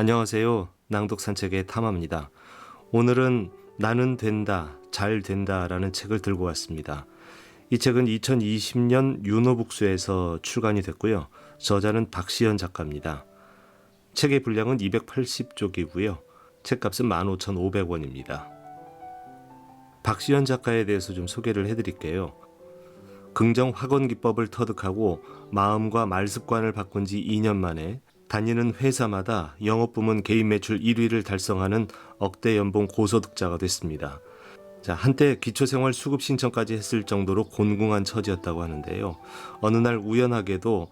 안녕하세요. 낭독 산책의 탐합니다. 오늘은 나는 된다, 잘 된다라는 책을 들고 왔습니다. 이 책은 2020년 윤호북수에서 출간이 됐고요. 저자는 박시연 작가입니다. 책의 분량은 280쪽이고요. 책값은 15,500원입니다. 박시연 작가에 대해서 좀 소개를 해드릴게요. 긍정 확언 기법을 터득하고 마음과 말 습관을 바꾼 지 2년 만에 다니는 회사마다 영업부문 개인 매출 1위를 달성하는 억대 연봉 고소득자가 됐습니다. 한때 기초생활 수급 신청까지 했을 정도로 곤궁한 처지였다고 하는데요. 어느 날 우연하게도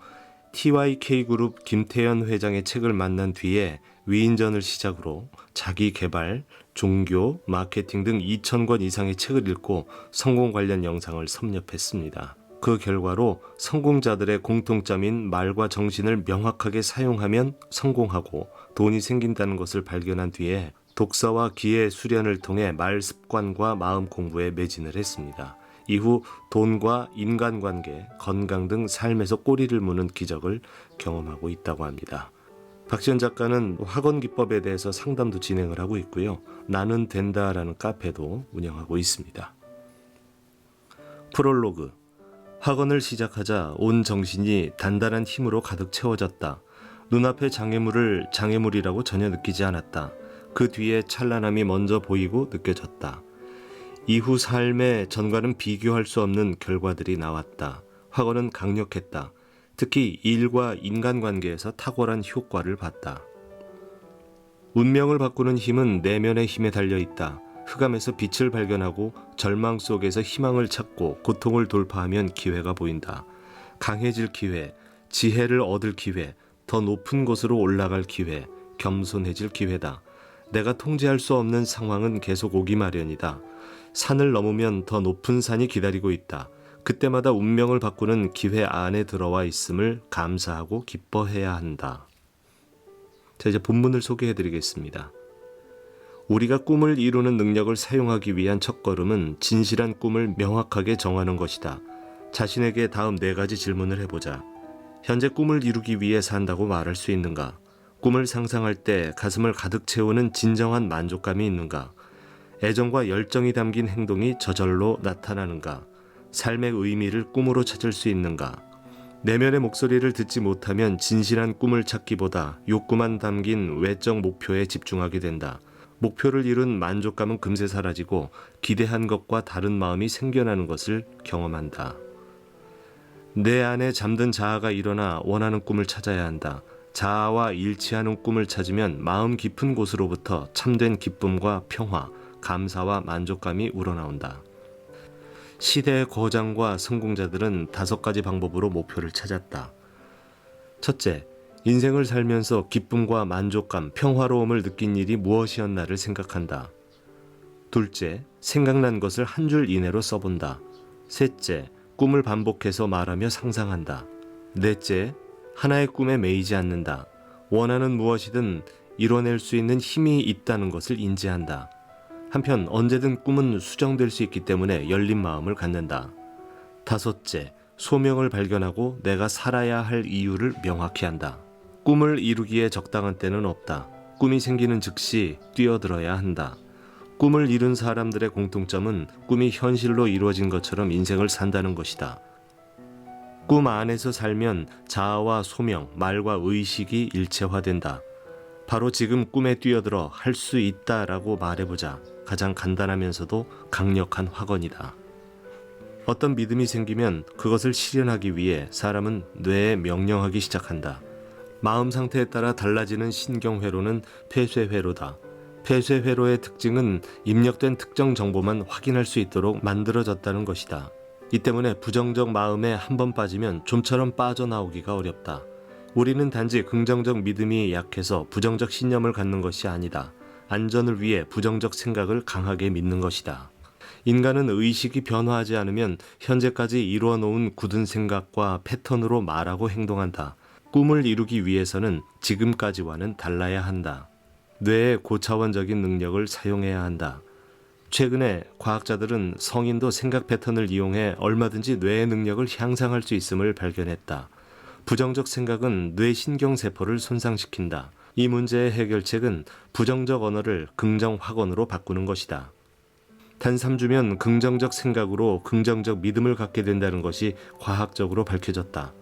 TYK그룹 김태현 회장의 책을 만난 뒤에 위인전을 시작으로 자기 개발, 종교, 마케팅 등 2,000권 이상의 책을 읽고 성공 관련 영상을 섭렵했습니다. 그 결과로 성공자들의 공통점인 말과 정신을 명확하게 사용하면 성공하고 돈이 생긴다는 것을 발견한 뒤에 독서와 기회 수련을 통해 말 습관과 마음 공부에 매진을 했습니다. 이후 돈과 인간관계, 건강 등 삶에서 꼬리를 무는 기적을 경험하고 있다고 합니다. 박시연 작가는 학원 기법에 대해서 상담도 진행을 하고 있고요. 나는 된다라는 카페도 운영하고 있습니다. 프롤로그. 학원을 시작하자 온 정신이 단단한 힘으로 가득 채워졌다. 눈앞의 장애물을 장애물이라고 전혀 느끼지 않았다. 그 뒤에 찬란함이 먼저 보이고 느껴졌다. 이후 삶의 전과는 비교할 수 없는 결과들이 나왔다. 학원은 강력했다. 특히 일과 인간관계에서 탁월한 효과를 봤다. 운명을 바꾸는 힘은 내면의 힘에 달려있다. 흑암에서 빛을 발견하고 절망 속에서 희망을 찾고 고통을 돌파하면 기회가 보인다. 강해질 기회, 지혜를 얻을 기회, 더 높은 곳으로 올라갈 기회, 겸손해질 기회다. 내가 통제할 수 없는 상황은 계속 오기 마련이다. 산을 넘으면 더 높은 산이 기다리고 있다. 그때마다 운명을 바꾸는 기회 안에 들어와 있음을 감사하고 기뻐해야 한다. 이제 본문을 소개해 드리겠습니다. 우리가 꿈을 이루는 능력을 사용하기 위한 첫걸음은 진실한 꿈을 명확하게 정하는 것이다. 자신에게 다음 4가지 질문을 해보자. 현재 꿈을 이루기 위해 산다고 말할 수 있는가? 꿈을 상상할 때 가슴을 가득 채우는 진정한 만족감이 있는가? 애정과 열정이 담긴 행동이 저절로 나타나는가? 삶의 의미를 꿈으로 찾을 수 있는가? 내면의 목소리를 듣지 못하면 진실한 꿈을 찾기보다 욕구만 담긴 외적 목표에 집중하게 된다. 목표를 이룬 만족감은 금세 사라지고 기대한 것과 다른 마음이 생겨나는 것을 경험한다. 내 안에 잠든 자아가 일어나 원하는 꿈을 찾아야 한다. 자아와 일치하는 꿈을 찾으면 마음 깊은 곳으로부터 참된 기쁨과 평화, 감사와 만족감이 우러나온다. 시대의 거장과 성공자들은 5가지 방법으로 목표를 찾았다. 첫째, 인생을 살면서 기쁨과 만족감, 평화로움을 느낀 일이 무엇이었나를 생각한다. 둘째, 생각난 것을 한 줄 이내로 써본다. 셋째, 꿈을 반복해서 말하며 상상한다. 넷째, 하나의 꿈에 매이지 않는다. 원하는 무엇이든 이뤄낼 수 있는 힘이 있다는 것을 인지한다. 한편 언제든 꿈은 수정될 수 있기 때문에 열린 마음을 갖는다. 다섯째, 소명을 발견하고 내가 살아야 할 이유를 명확히 한다. 꿈을 이루기에 적당한 때는 없다. 꿈이 생기는 즉시 뛰어들어야 한다. 꿈을 이룬 사람들의 공통점은 꿈이 현실로 이루어진 것처럼 인생을 산다는 것이다. 꿈 안에서 살면 자아와 소명, 말과 의식이 일체화된다. 바로 지금 꿈에 뛰어들어 할 수 있다라고 말해보자. 가장 간단하면서도 강력한 확언이다. 어떤 믿음이 생기면 그것을 실현하기 위해 사람은 뇌에 명령하기 시작한다. 마음 상태에 따라 달라지는 신경회로는 폐쇄회로다. 폐쇄회로의 특징은 입력된 특정 정보만 확인할 수 있도록 만들어졌다는 것이다. 이 때문에 부정적 마음에 한번 빠지면 좀처럼 빠져나오기가 어렵다. 우리는 단지 긍정적 믿음이 약해서 부정적 신념을 갖는 것이 아니다. 안전을 위해 부정적 생각을 강하게 믿는 것이다. 인간은 의식이 변화하지 않으면 현재까지 이루어 놓은 굳은 생각과 패턴으로 말하고 행동한다. 꿈을 이루기 위해서는 지금까지와는 달라야 한다. 뇌의 고차원적인 능력을 사용해야 한다. 최근에 과학자들은 성인도 생각 패턴을 이용해 얼마든지 뇌의 능력을 향상할 수 있음을 발견했다. 부정적 생각은 뇌 신경세포를 손상시킨다. 이 문제의 해결책은 부정적 언어를 긍정 확언으로 바꾸는 것이다. 단 3주면 긍정적 생각으로 긍정적 믿음을 갖게 된다는 것이 과학적으로 밝혀졌다.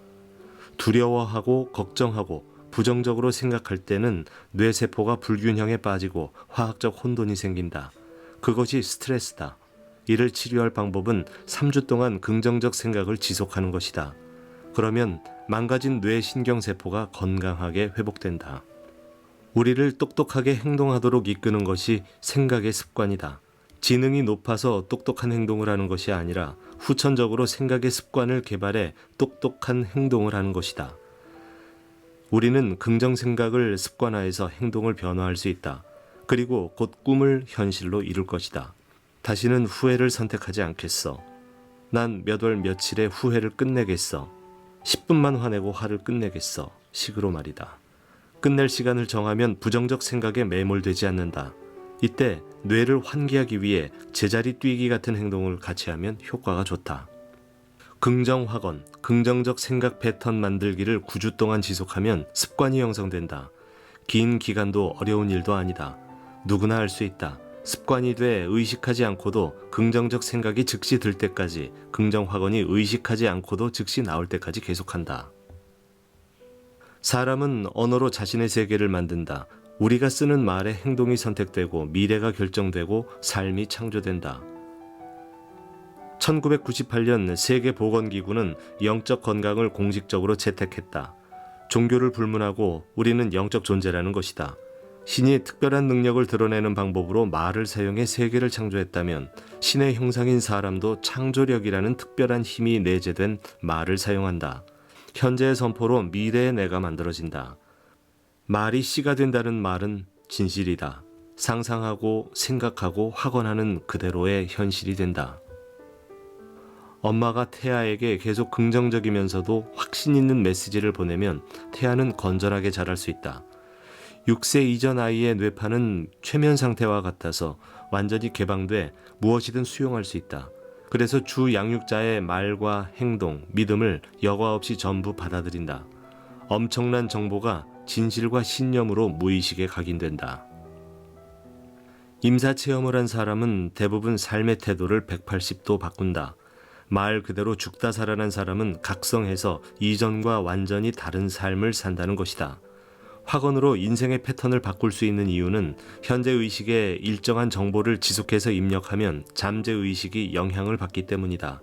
두려워하고 걱정하고 부정적으로 생각할 때는 뇌세포가 불균형에 빠지고 화학적 혼돈이 생긴다. 그것이 스트레스다. 이를 치료할 방법은 3주 동안 긍정적 생각을 지속하는 것이다. 그러면 망가진 뇌 신경세포가 건강하게 회복된다. 우리를 똑똑하게 행동하도록 이끄는 것이 생각의 습관이다. 지능이 높아서 똑똑한 행동을 하는 것이 아니라 후천적으로 생각의 습관을 개발해 똑똑한 행동을 하는 것이다. 우리는 긍정 생각을 습관화해서 행동을 변화할 수 있다. 그리고 곧 꿈을 현실로 이룰 것이다. 다시는 후회를 선택하지 않겠어. 난 몇 월 며칠에 후회를 끝내겠어. 10분만 화내고 화를 끝내겠어. 식으로 말이다. 끝낼 시간을 정하면 부정적 생각에 매몰되지 않는다. 이때 뇌를 환기하기 위해 제자리 뛰기 같은 행동을 같이 하면 효과가 좋다. 긍정 확언, 긍정적 생각 패턴 만들기를 9주 동안 지속하면 습관이 형성된다. 긴 기간도 어려운 일도 아니다. 누구나 할 수 있다. 습관이 돼 의식하지 않고도 긍정적 생각이 즉시 들 때까지, 긍정 확언이 의식하지 않고도 즉시 나올 때까지 계속한다. 사람은 언어로 자신의 세계를 만든다. 우리가 쓰는 말에 행동이 선택되고 미래가 결정되고 삶이 창조된다. 1998년 세계보건기구는 영적 건강을 공식적으로 채택했다. 종교를 불문하고 우리는 영적 존재라는 것이다. 신이 특별한 능력을 드러내는 방법으로 말을 사용해 세계를 창조했다면 신의 형상인 사람도 창조력이라는 특별한 힘이 내재된 말을 사용한다. 현재의 선포로 미래의 내가 만들어진다. 말이 씨가 된다는 말은 진실이다. 상상하고 생각하고 확언하는 그대로의 현실이 된다. 엄마가 태아에게 계속 긍정적이면서도 확신 있는 메시지를 보내면 태아는 건전하게 자랄 수 있다. 6세 이전 아이의 뇌파는 최면 상태와 같아서 완전히 개방돼 무엇이든 수용할 수 있다. 그래서 주 양육자의 말과 행동, 믿음을 여과 없이 전부 받아들인다. 엄청난 정보가 진실과 신념으로 무의식에 각인된다. 임사체험을 한 사람은 대부분 삶의 태도를 180도 바꾼다. 말 그대로 죽다 살아난 사람은 각성해서 이전과 완전히 다른 삶을 산다는 것이다. 확언으로 인생의 패턴을 바꿀 수 있는 이유는 현재 의식에 일정한 정보를 지속해서 입력하면 잠재 의식이 영향을 받기 때문이다.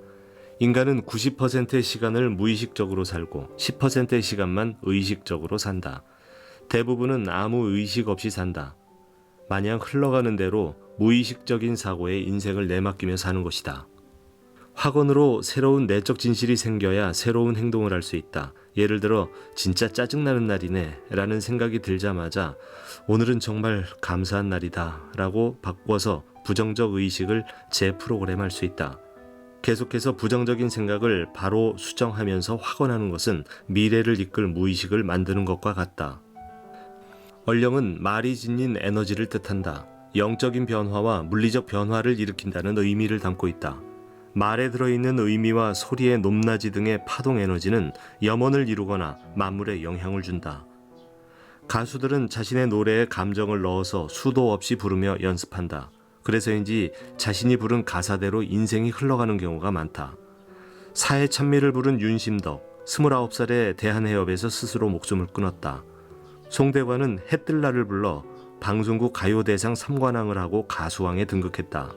인간은 90%의 시간을 무의식적으로 살고 10%의 시간만 의식적으로 산다. 대부분은 아무 의식 없이 산다. 마냥 흘러가는 대로 무의식적인 사고에 인생을 내맡기며 사는 것이다. 확언으로 새로운 내적 진실이 생겨야 새로운 행동을 할 수 있다. 예를 들어 진짜 짜증나는 날이네 라는 생각이 들자마자 오늘은 정말 감사한 날이다 라고 바꿔서 부정적 의식을 재프로그램할 수 있다. 계속해서 부정적인 생각을 바로 수정하면서 확언하는 것은 미래를 이끌 무의식을 만드는 것과 같다. 얼령은 말이 지닌 에너지를 뜻한다. 영적인 변화와 물리적 변화를 일으킨다는 의미를 담고 있다. 말에 들어있는 의미와 소리의 높낮이 등의 파동 에너지는 염원을 이루거나 만물에 영향을 준다. 가수들은 자신의 노래에 감정을 넣어서 수도 없이 부르며 연습한다. 그래서인지 자신이 부른 가사대로 인생이 흘러가는 경우가 많다. 사회 찬미를 부른 윤심덕, 29살에 대한해협에서 스스로 목숨을 끊었다. 송대관은 해뜰 날을 불러 방송국 가요대상 3관왕을 하고 가수왕에 등극했다.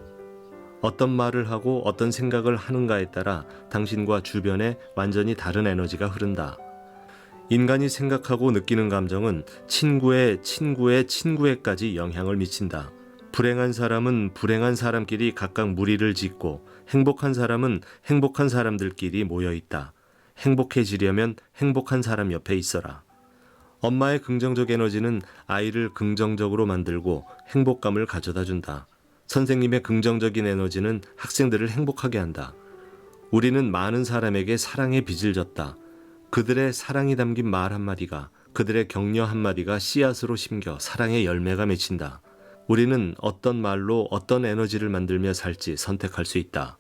어떤 말을 하고 어떤 생각을 하는가에 따라 당신과 주변에 완전히 다른 에너지가 흐른다. 인간이 생각하고 느끼는 감정은 친구의 친구의 친구에까지 영향을 미친다. 불행한 사람은 불행한 사람끼리 각각 무리를 짓고 행복한 사람은 행복한 사람들끼리 모여 있다. 행복해지려면 행복한 사람 옆에 있어라. 엄마의 긍정적 에너지는 아이를 긍정적으로 만들고 행복감을 가져다 준다. 선생님의 긍정적인 에너지는 학생들을 행복하게 한다. 우리는 많은 사람에게 사랑의 빚을 졌다. 그들의 사랑이 담긴 말 한마디가, 그들의 격려 한마디가 씨앗으로 심겨 사랑의 열매가 맺힌다. 우리는 어떤 말로 어떤 에너지를 만들며 살지 선택할 수 있다.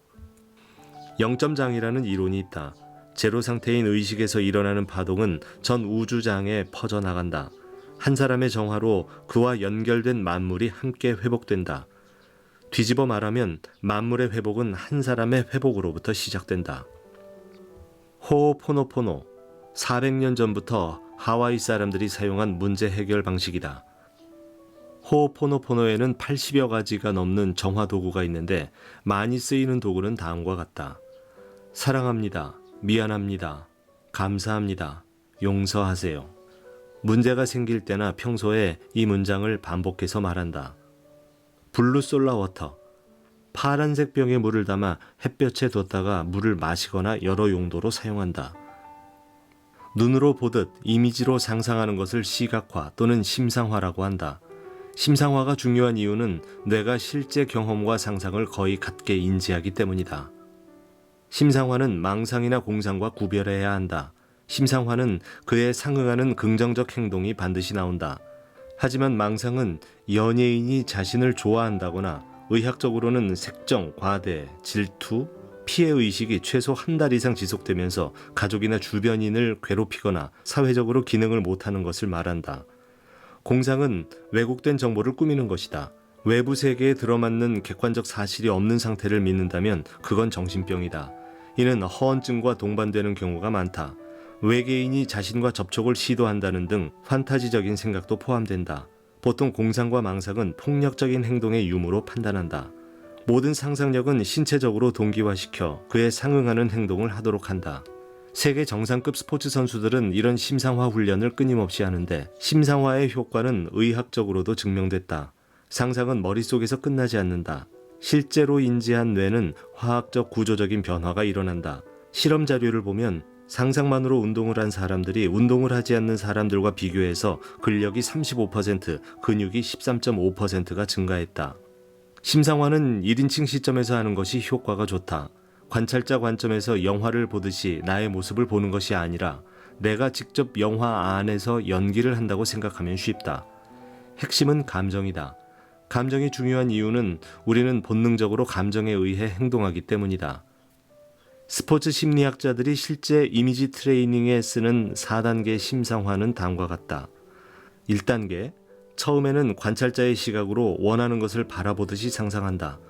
영점장이라는 이론이 있다. 제로 상태인 의식에서 일어나는 파동은 전 우주장에 퍼져나간다. 한 사람의 정화로 그와 연결된 만물이 함께 회복된다. 뒤집어 말하면 만물의 회복은 한 사람의 회복으로부터 시작된다. 호오포노포노, 400년 전부터 하와이 사람들이 사용한 문제 해결 방식이다. 호오포노포노에는 80여 가지가 넘는 정화 도구가 있는데 많이 쓰이는 도구는 다음과 같다. 사랑합니다. 미안합니다. 감사합니다. 용서하세요. 문제가 생길 때나 평소에 이 문장을 반복해서 말한다. 블루 솔라 워터, 파란색 병에 물을 담아 햇볕에 뒀다가 물을 마시거나 여러 용도로 사용한다. 눈으로 보듯 이미지로 상상하는 것을 시각화 또는 심상화라고 한다. 심상화가 중요한 이유는 뇌가 실제 경험과 상상을 거의 같게 인지하기 때문이다. 심상화는 망상이나 공상과 구별해야 한다. 심상화는 그에 상응하는 긍정적 행동이 반드시 나온다. 하지만 망상은 연예인이 자신을 좋아한다거나 의학적으로는 색정, 과대, 질투, 피해의식이 최소 한 달 이상 지속되면서 가족이나 주변인을 괴롭히거나 사회적으로 기능을 못하는 것을 말한다. 공상은 왜곡된 정보를 꾸미는 것이다. 외부 세계에 들어맞는 객관적 사실이 없는 상태를 믿는다면 그건 정신병이다. 이는 허언증과 동반되는 경우가 많다. 외계인이 자신과 접촉을 시도한다는 등 판타지적인 생각도 포함된다. 보통 공상과 망상은 폭력적인 행동의 유무로 판단한다. 모든 상상력은 신체적으로 동기화시켜 그에 상응하는 행동을 하도록 한다. 세계 정상급 스포츠 선수들은 이런 심상화 훈련을 끊임없이 하는데 심상화의 효과는 의학적으로도 증명됐다. 상상은 머릿속에서 끝나지 않는다. 실제로 인지한 뇌는 화학적 구조적인 변화가 일어난다. 실험 자료를 보면 상상만으로 운동을 한 사람들이 운동을 하지 않는 사람들과 비교해서 근력이 35%, 근육이 13.5%가 증가했다. 심상화는 1인칭 시점에서 하는 것이 효과가 좋다. 관찰자 관점에서 영화를 보듯이 나의 모습을 보는 것이 아니라 내가 직접 영화 안에서 연기를 한다고 생각하면 쉽다. 핵심은 감정이다. 감정이 중요한 이유는 우리는 본능적으로 감정에 의해 행동하기 때문이다. 스포츠 심리학자들이 실제 이미지 트레이닝에 쓰는 4단계 심상화는 다음과 같다. 1단계, 처음에는 관찰자의 시각으로 원하는 것을 바라보듯이 상상한다.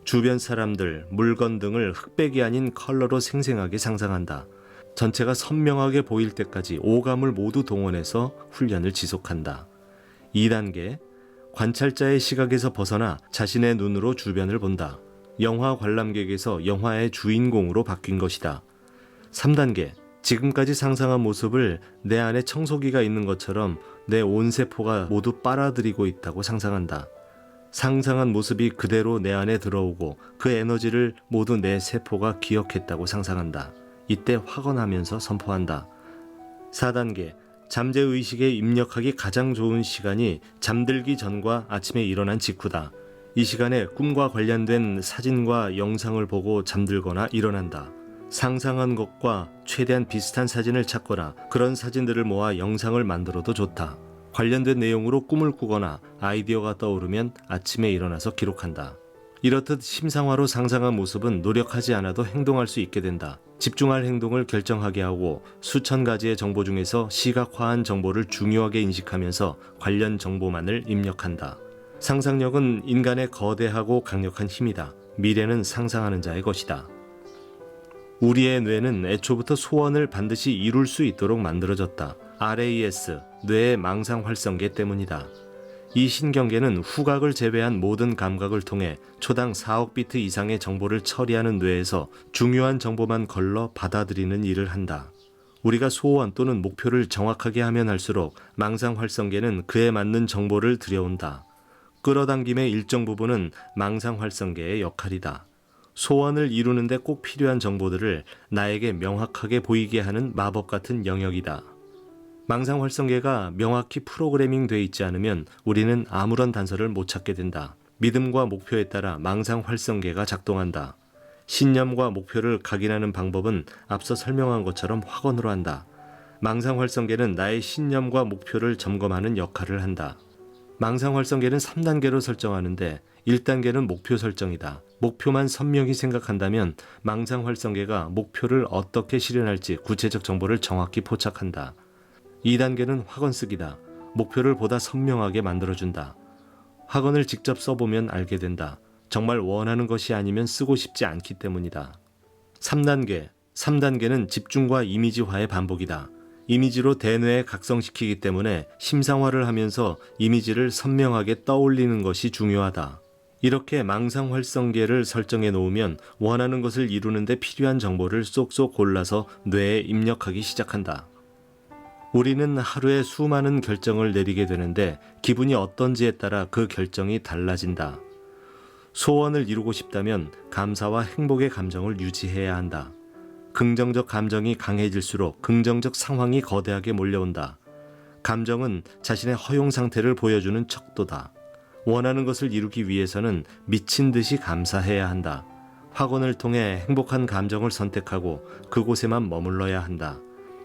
주변 사람들, 물건 등을 흑백이 아닌 컬러로 생생하게 상상한다. 전체가 선명하게 보일 때까지 오감을 모두 동원해서 훈련을 지속한다. 2단계, 관찰자의 시각에서 벗어나 자신의 눈으로 주변을 본다. 영화 관람객에서 영화의 주인공으로 바뀐 것이다. 3단계, 지금까지 상상한 모습을 내 안에 청소기가 있는 것처럼 내 온 세포가 모두 빨아들이고 있다고 상상한다. 상상한 모습이 그대로 내 안에 들어오고 그 에너지를 모두 내 세포가 기억했다고 상상한다. 이때 확언하면서 선포한다. 4단계, 잠재의식에 입력하기 가장 좋은 시간이 잠들기 전과 아침에 일어난 직후다. 이 시간에 꿈과 관련된 사진과 영상을 보고 잠들거나 일어난다. 상상한 것과 최대한 비슷한 사진을 찾거나 그런 사진들을 모아 영상을 만들어도 좋다. 관련된 내용으로 꿈을 꾸거나 아이디어가 떠오르면 아침에 일어나서 기록한다. 이렇듯 심상화로 상상한 모습은 노력하지 않아도 행동할 수 있게 된다. 집중할 행동을 결정하게 하고 수천 가지의 정보 중에서 시각화한 정보를 중요하게 인식하면서 관련 정보만을 입력한다. 상상력은 인간의 거대하고 강력한 힘이다. 미래는 상상하는 자의 것이다. 우리의 뇌는 애초부터 소원을 반드시 이룰 수 있도록 만들어졌다. RAS, 뇌의 망상 활성계 때문이다. 이 신경계는 후각을 제외한 모든 감각을 통해 초당 4억 비트 이상의 정보를 처리하는 뇌에서 중요한 정보만 걸러 받아들이는 일을 한다. 우리가 소원 또는 목표를 정확하게 하면 할수록 망상 활성계는 그에 맞는 정보를 들여온다. 끌어당김의 일정 부분은 망상 활성계의 역할이다. 소원을 이루는데 꼭 필요한 정보들을 나에게 명확하게 보이게 하는 마법 같은 영역이다. 망상 활성계가 명확히 프로그래밍 돼 있지 않으면 우리는 아무런 단서를 못 찾게 된다. 믿음과 목표에 따라 망상 활성계가 작동한다. 신념과 목표를 각인하는 방법은 앞서 설명한 것처럼 확언으로 한다. 망상 활성계는 나의 신념과 목표를 점검하는 역할을 한다. 망상 활성계는 3단계로 설정하는데 1단계는 목표 설정이다. 목표만 선명히 생각한다면 망상 활성계가 목표를 어떻게 실현할지 구체적 정보를 정확히 포착한다. 2단계는 확언 쓰기다. 목표를 보다 선명하게 만들어준다. 학원을 직접 써보면 알게 된다. 정말 원하는 것이 아니면 쓰고 싶지 않기 때문이다. 3단계. 3단계는 집중과 이미지화의 반복이다. 이미지로 대뇌에 각성시키기 때문에 심상화를 하면서 이미지를 선명하게 떠올리는 것이 중요하다. 이렇게 망상활성계를 설정해 놓으면 원하는 것을 이루는데 필요한 정보를 쏙쏙 골라서 뇌에 입력하기 시작한다. 우리는 하루에 수많은 결정을 내리게 되는데 기분이 어떤지에 따라 그 결정이 달라진다. 소원을 이루고 싶다면 감사와 행복의 감정을 유지해야 한다. 긍정적 감정이 강해질수록 긍정적 상황이 거대하게 몰려온다. 감정은 자신의 허용 상태를 보여주는 척도다. 원하는 것을 이루기 위해서는 미친 듯이 감사해야 한다. 학원을 통해 행복한 감정을 선택하고 그곳에만 머물러야 한다.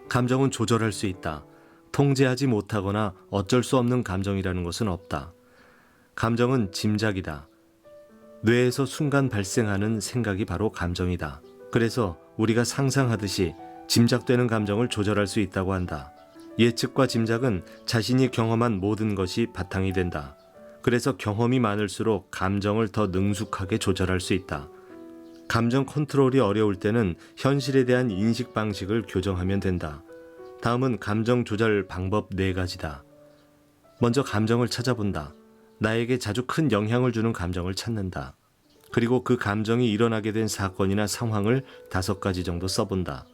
감정은 조절할 수 있다. 통제하지 못하거나 어쩔 수 없는 감정이라는 것은 없다. 감정은 짐작이다. 뇌에서 순간 발생하는 생각이 바로 감정이다. 그래서 우리가 상상하듯이 짐작되는 감정을 조절할 수 있다고 한다. 예측과 짐작은 자신이 경험한 모든 것이 바탕이 된다. 그래서 경험이 많을수록 감정을 더 능숙하게 조절할 수 있다. 감정 컨트롤이 어려울 때는 현실에 대한 인식 방식을 교정하면 된다. 다음은 감정 조절 방법 4가지다. 먼저 감정을 찾아본다. 나에게 자주 큰 영향을 주는 감정을 찾는다. 그리고 그 감정이 일어나게 된 사건이나 상황을 5가지 정도 써본다.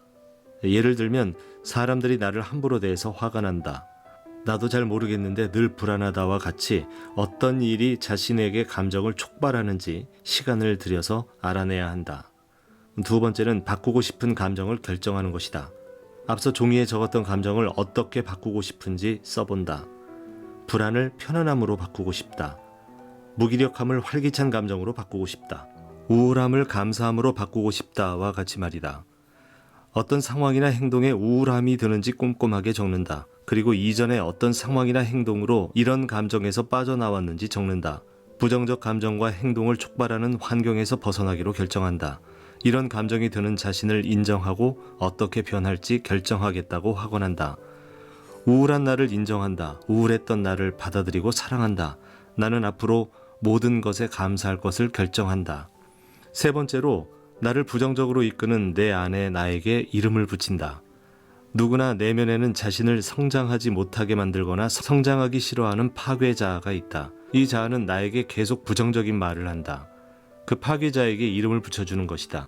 예를 들면 사람들이 나를 함부로 대해서 화가 난다. 나도 잘 모르겠는데 늘 불안하다와 같이 어떤 일이 자신에게 감정을 촉발하는지 시간을 들여서 알아내야 한다. 2번째는 바꾸고 싶은 감정을 결정하는 것이다. 앞서 종이에 적었던 감정을 어떻게 바꾸고 싶은지 써본다. 불안을 편안함으로 바꾸고 싶다. 무기력함을 활기찬 감정으로 바꾸고 싶다. 우울함을 감사함으로 바꾸고 싶다와 같이 말이다. 어떤 상황이나 행동에 우울함이 드는지 꼼꼼하게 적는다. 그리고 이전에 어떤 상황이나 행동으로 이런 감정에서 빠져나왔는지 적는다. 부정적 감정과 행동을 촉발하는 환경에서 벗어나기로 결정한다. 이런 감정이 드는 자신을 인정하고 어떻게 변할지 결정하겠다고 확언한다. 우울한 나를 인정한다. 우울했던 나를 받아들이고 사랑한다. 나는 앞으로 모든 것에 감사할 것을 결정한다. 3번째로 나를 부정적으로 이끄는 내 안에 나에게 이름을 붙인다. 누구나 내면에는 자신을 성장하지 못하게 만들거나 성장하기 싫어하는 파괴자아가 있다. 이 자아는 나에게 계속 부정적인 말을 한다. 그 파괴자에게 이름을 붙여주는 것이다.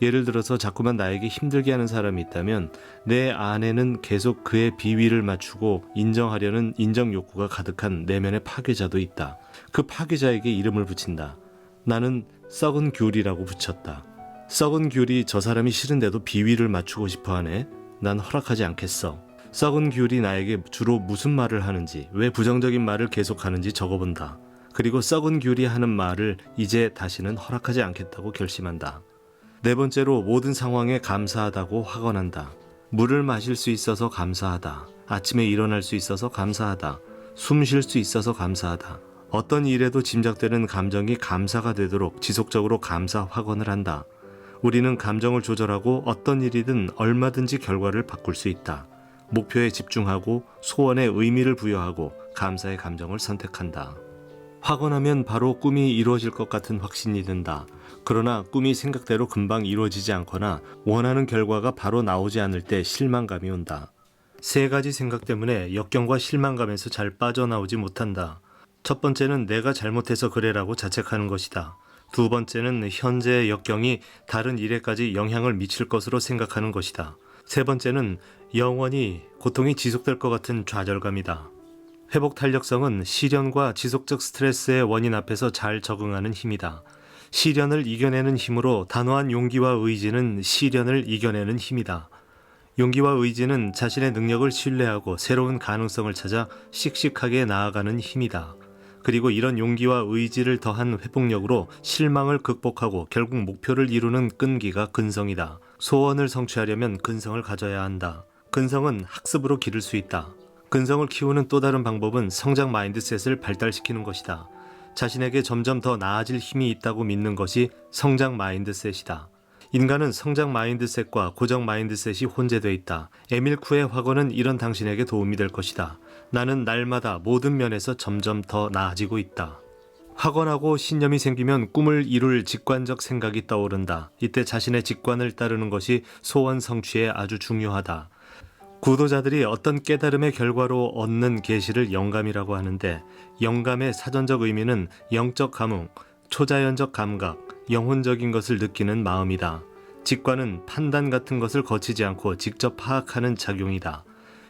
예를 들어서 자꾸만 나에게 힘들게 하는 사람이 있다면 내 안에는 계속 그의 비위를 맞추고 인정하려는 인정 욕구가 가득한 내면의 파괴자도 있다. 그 파괴자에게 이름을 붙인다. 나는 썩은 귤이라고 붙였다. 썩은 귤이 저 사람이 싫은데도 비위를 맞추고 싶어하네. 난 허락하지 않겠어. 썩은 귤이 나에게 주로 무슨 말을 하는지, 왜 부정적인 말을 계속하는지 적어본다. 그리고 썩은 귤이 하는 말을 이제 다시는 허락하지 않겠다고 결심한다. 4번째로 모든 상황에 감사하다고 확언한다. 물을 마실 수 있어서 감사하다. 아침에 일어날 수 있어서 감사하다. 숨 쉴 수 있어서 감사하다. 어떤 일에도 짐작되는 감정이 감사가 되도록 지속적으로 감사 확언을 한다. 우리는 감정을 조절하고 어떤 일이든 얼마든지 결과를 바꿀 수 있다. 목표에 집중하고 소원에 의미를 부여하고 감사의 감정을 선택한다. 확언하면 바로 꿈이 이루어질 것 같은 확신이 든다. 그러나 꿈이 생각대로 금방 이루어지지 않거나 원하는 결과가 바로 나오지 않을 때 실망감이 온다. 3가지 생각 때문에 역경과 실망감에서 잘 빠져나오지 못한다. 첫 번째는 내가 잘못해서 그래라고 자책하는 것이다. 2번째는 현재의 역경이 다른 일에까지 영향을 미칠 것으로 생각하는 것이다. 3번째는 영원히 고통이 지속될 것 같은 좌절감이다. 회복 탄력성은 시련과 지속적 스트레스의 원인 앞에서 잘 적응하는 힘이다. 시련을 이겨내는 힘으로 단호한 용기와 의지는 시련을 이겨내는 힘이다. 용기와 의지는 자신의 능력을 신뢰하고 새로운 가능성을 찾아 씩씩하게 나아가는 힘이다. 그리고 이런 용기와 의지를 더한 회복력으로 실망을 극복하고 결국 목표를 이루는 끈기가 근성이다. 소원을 성취하려면 근성을 가져야 한다. 근성은 학습으로 기를 수 있다. 근성을 키우는 또 다른 방법은 성장 마인드셋을 발달시키는 것이다. 자신에게 점점 더 나아질 힘이 있다고 믿는 것이 성장 마인드셋이다. 인간은 성장 마인드셋과 고정 마인드셋이 혼재되어 있다. 에밀 쿠의 확언은 이런 당신에게 도움이 될 것이다. 나는 날마다 모든 면에서 점점 더 나아지고 있다. 확언하고 신념이 생기면 꿈을 이룰 직관적 생각이 떠오른다. 이때 자신의 직관을 따르는 것이 소원 성취에 아주 중요하다. 구도자들이 어떤 깨달음의 결과로 얻는 계시를 영감이라고 하는데, 영감의 사전적 의미는 영적 감흥, 초자연적 감각, 영혼적인 것을 느끼는 마음이다. 직관은 판단 같은 것을 거치지 않고 직접 파악하는 작용이다.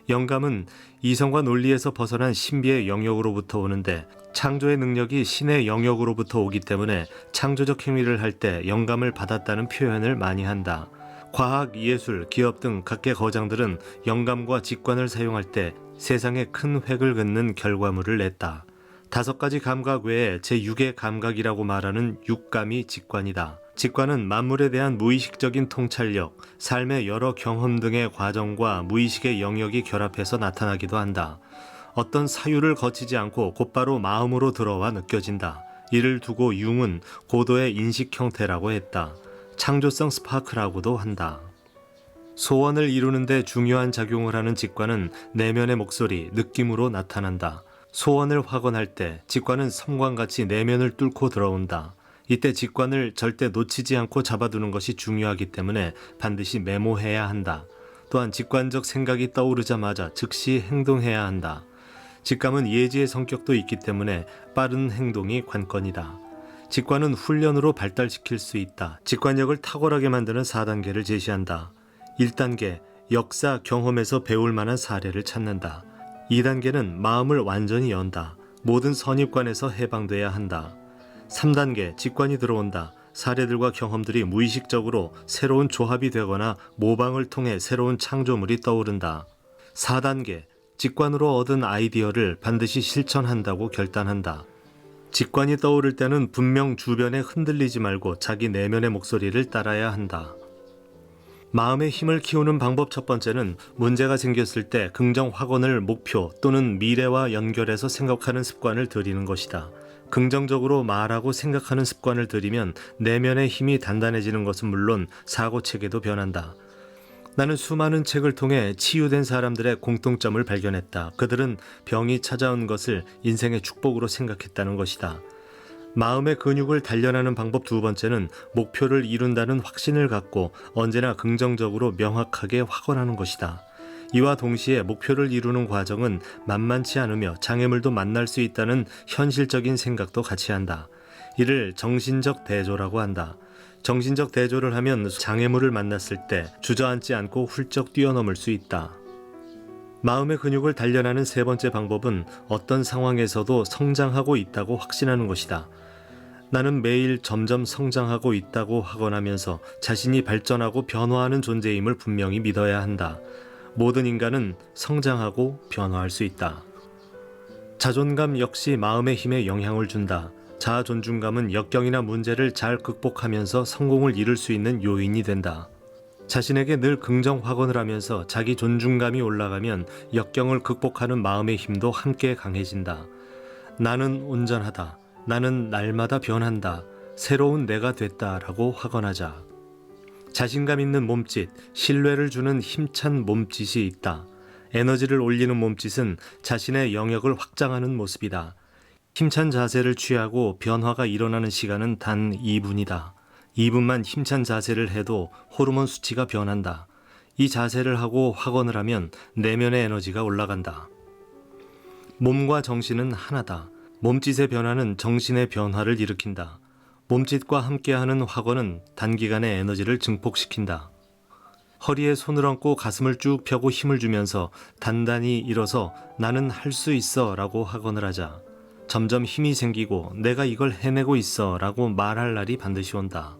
영감은 이성과 논리에서 벗어난 신비의 영역으로부터 오는데, 창조의 능력이 신의 영역으로부터 오기 때문에 창조적 행위를 할 때 영감을 받았다는 표현을 많이 한다. 과학, 예술, 기업 등 각계 거장들은 영감과 직관을 사용할 때 세상에 큰 획을 긋는 결과물을 냈다. 5가지 감각 외에 제6의 감각이라고 말하는 육감이 직관이다. 직관은 만물에 대한 무의식적인 통찰력, 삶의 여러 경험 등의 과정과 무의식의 영역이 결합해서 나타나기도 한다. 어떤 사유를 거치지 않고 곧바로 마음으로 들어와 느껴진다. 이를 두고 융은 고도의 인식 형태라고 했다. 창조성 스파크라고도 한다. 소원을 이루는 데 중요한 작용을 하는 직관은 내면의 목소리, 느낌으로 나타난다. 소원을 확언할 때 직관은 섬광같이 내면을 뚫고 들어온다. 이때 직관을 절대 놓치지 않고 잡아두는 것이 중요하기 때문에 반드시 메모해야 한다. 또한 직관적 생각이 떠오르자마자 즉시 행동해야 한다. 직감은 예지의 성격도 있기 때문에 빠른 행동이 관건이다. 직관은 훈련으로 발달시킬 수 있다. 직관력을 탁월하게 만드는 4단계를 제시한다. 1단계, 역사, 경험에서 배울 만한 사례를 찾는다. 2단계는 마음을 완전히 연다. 모든 선입관에서 해방돼야 한다. 3단계, 직관이 들어온다. 사례들과 경험들이 무의식적으로 새로운 조합이 되거나 모방을 통해 새로운 창조물이 떠오른다. 4단계, 직관으로 얻은 아이디어를 반드시 실천한다고 결단한다. 직관이 떠오를 때는 분명 주변에 흔들리지 말고 자기 내면의 목소리를 따라야 한다. 마음의 힘을 키우는 방법 첫 번째는 문제가 생겼을 때 긍정 확언을 목표 또는 미래와 연결해서 생각하는 습관을 들이는 것이다. 긍정적으로 말하고 생각하는 습관을 들이면 내면의 힘이 단단해지는 것은 물론 사고체계도 변한다. 나는 수많은 책을 통해 치유된 사람들의 공통점을 발견했다. 그들은 병이 찾아온 것을 인생의 축복으로 생각했다는 것이다. 마음의 근육을 단련하는 방법 두 번째는 목표를 이룬다는 확신을 갖고 언제나 긍정적으로 명확하게 확언하는 것이다. 이와 동시에 목표를 이루는 과정은 만만치 않으며 장애물도 만날 수 있다는 현실적인 생각도 같이 한다. 이를 정신적 대조라고 한다. 정신적 대조를 하면 장애물을 만났을 때 주저앉지 않고 훌쩍 뛰어넘을 수 있다. 마음의 근육을 단련하는 세 번째 방법은 어떤 상황에서도 성장하고 있다고 확신하는 것이다. 나는 매일 점점 성장하고 있다고 확언하면서 자신이 발전하고 변화하는 존재임을 분명히 믿어야 한다. 모든 인간은 성장하고 변화할 수 있다. 자존감 역시 마음의 힘에 영향을 준다. 자아 존중감은 역경이나 문제를 잘 극복하면서 성공을 이룰 수 있는 요인이 된다. 자신에게 늘 긍정 확언을 하면서 자기 존중감이 올라가면 역경을 극복하는 마음의 힘도 함께 강해진다. 나는 온전하다. 나는 날마다 변한다. 새로운 내가 됐다라고 확언하자. 자신감 있는 몸짓, 신뢰를 주는 힘찬 몸짓이 있다. 에너지를 올리는 몸짓은 자신의 영역을 확장하는 모습이다. 힘찬 자세를 취하고 변화가 일어나는 시간은 단 2분이다. 2분만 힘찬 자세를 해도 호르몬 수치가 변한다. 이 자세를 하고 확언을 하면 내면의 에너지가 올라간다. 몸과 정신은 하나다. 몸짓의 변화는 정신의 변화를 일으킨다. 몸짓과 함께하는 확언은 단기간에 에너지를 증폭시킨다. 허리에 손을 얹고 가슴을 쭉 펴고 힘을 주면서 단단히 일어서 나는 할 수 있어 라고 확언을 하자. 점점 힘이 생기고 내가 이걸 해내고 있어 라고 말할 날이 반드시 온다.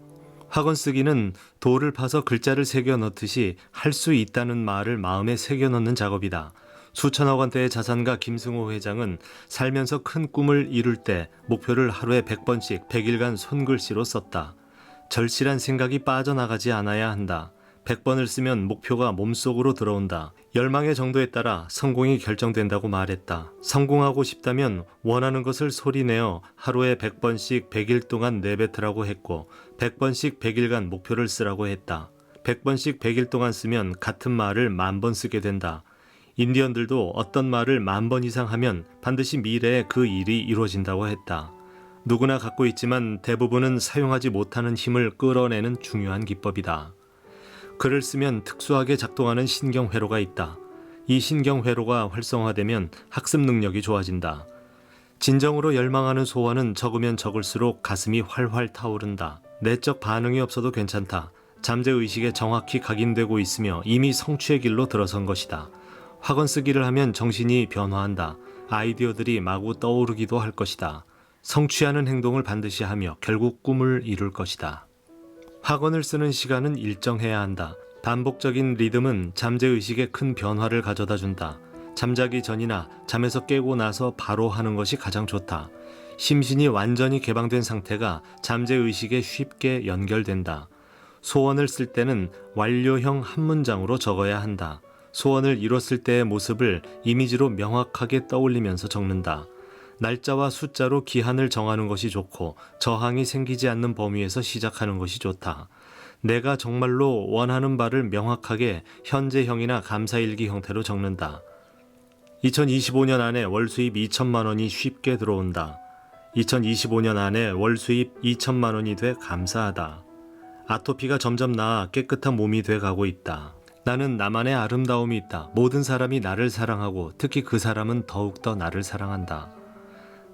확언 쓰기는 돌을 파서 글자를 새겨 넣듯이 할 수 있다는 말을 마음에 새겨 넣는 작업이다. 수천억 원대의 자산가 김승호 회장은 살면서 큰 꿈을 이룰 때 목표를 하루에 100번씩 100일간 손글씨로 썼다. 절실한 생각이 빠져나가지 않아야 한다. 100번을 쓰면 목표가 몸속으로 들어온다. 열망의 정도에 따라 성공이 결정된다고 말했다. 성공하고 싶다면 원하는 것을 소리내어 하루에 100번씩 100일 동안 내뱉으라고 했고 100번씩 100일간 목표를 쓰라고 했다. 100번씩 100일 동안 쓰면 같은 말을 10,000번 쓰게 된다. 인디언들도 어떤 말을 10,000번 이상 하면 반드시 미래에 그 일이 이루어진다고 했다. 누구나 갖고 있지만 대부분은 사용하지 못하는 힘을 끌어내는 중요한 기법이다. 글을 쓰면 특수하게 작동하는 신경회로가 있다. 이 신경회로가 활성화되면 학습 능력이 좋아진다. 진정으로 열망하는 소원은 적으면 적을수록 가슴이 활활 타오른다. 내적 반응이 없어도 괜찮다. 잠재의식에 정확히 각인되고 있으며 이미 성취의 길로 들어선 것이다. 학원 쓰기를 하면 정신이 변화한다. 아이디어들이 마구 떠오르기도 할 것이다. 성취하는 행동을 반드시 하며 결국 꿈을 이룰 것이다. 학원을 쓰는 시간은 일정해야 한다. 반복적인 리듬은 잠재의식에 큰 변화를 가져다 준다. 잠자기 전이나 잠에서 깨고 나서 바로 하는 것이 가장 좋다. 심신이 완전히 개방된 상태가 잠재의식에 쉽게 연결된다. 소원을 쓸 때는 완료형 한 문장으로 적어야 한다. 소원을 이뤘을 때의 모습을 이미지로 명확하게 떠올리면서 적는다. 날짜와 숫자로 기한을 정하는 것이 좋고 저항이 생기지 않는 범위에서 시작하는 것이 좋다. 내가 정말로 원하는 바를 명확하게 현재형이나 감사일기 형태로 적는다. 2025년 안에 월 수입 2천만 원이 쉽게 들어온다. 2025년 안에 월 수입 2천만 원이 돼 감사하다. 아토피가 점점 나아 깨끗한 몸이 돼 가고 있다. 나는 나만의 아름다움이 있다. 모든 사람이 나를 사랑하고 특히 그 사람은 더욱더 나를 사랑한다.